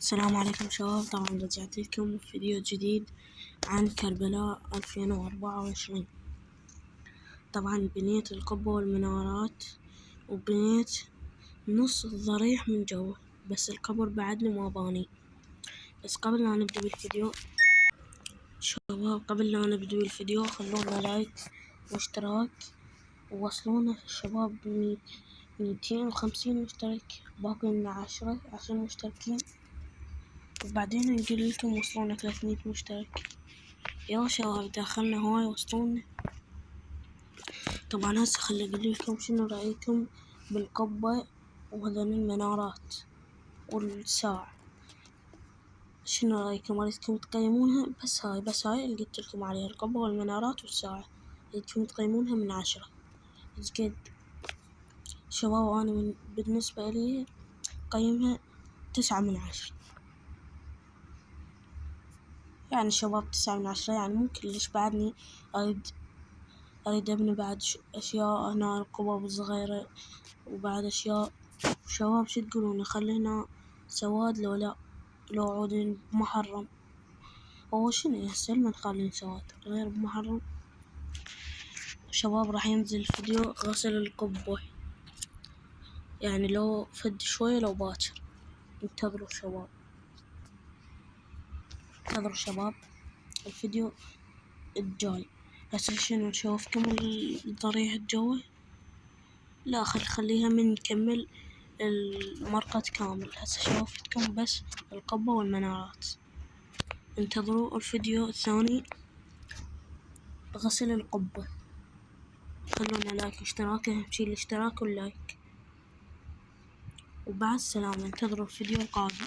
السلام عليكم شباب. طبعا رجعت لكم فيديو جديد عن كربلاء 2024. طبعا بنيت القبة والمنارات وبنيت نص الضريح من جوا، بس القبر بعدني ما باني. بس قبل لا نبدأ بالفيديو شباب، خلونا لايك واشتراك ووصلونا شباب 250 مشترك، باقي لنا 10 مشتركين، وبعدين نقول لكم وصلونا 300 مشترك. يا شباب دخلنا هواي وصلونا. طبعا هسه خلي اقول لكم شنو رايكم بالقبة وهذول المنارات والساعة. شنو رايكم؟ اريدكم تقيمونها. بس هاي اللي قلت لكم عليها، القبة والمنارات والساعة، اريدكم تقيمونها من 10. قد شباب انا بالنسبة لي قيمها 9 من 10. يعني شباب 9 من 10 يعني مو كلش. بعدني أريد أبني بعد أشياء هنا، القبب الصغيرة وبعد أشياء. شباب شو تقولون، نخلي سواد لو عودين بمحرم؟ هو شنو هسه ما نخلي سواد غير بمحرم؟ شباب راح ينزل فيديو غسل القبة، يعني لو فد شوية لو باكر. انتظروا شباب الفيديو الجاي. هسه شنو نشوفكم الضريح الجوي؟ لا خليها من نكمل المرقد كامل. هسه شوفتكم بس القبة والمنارات. انتظروا الفيديو الثاني غسل القبة. خلونا لايك واشتراك، اهم شي الاشتراك واللايك. وبعد السلامة، انتظروا الفيديو القادم.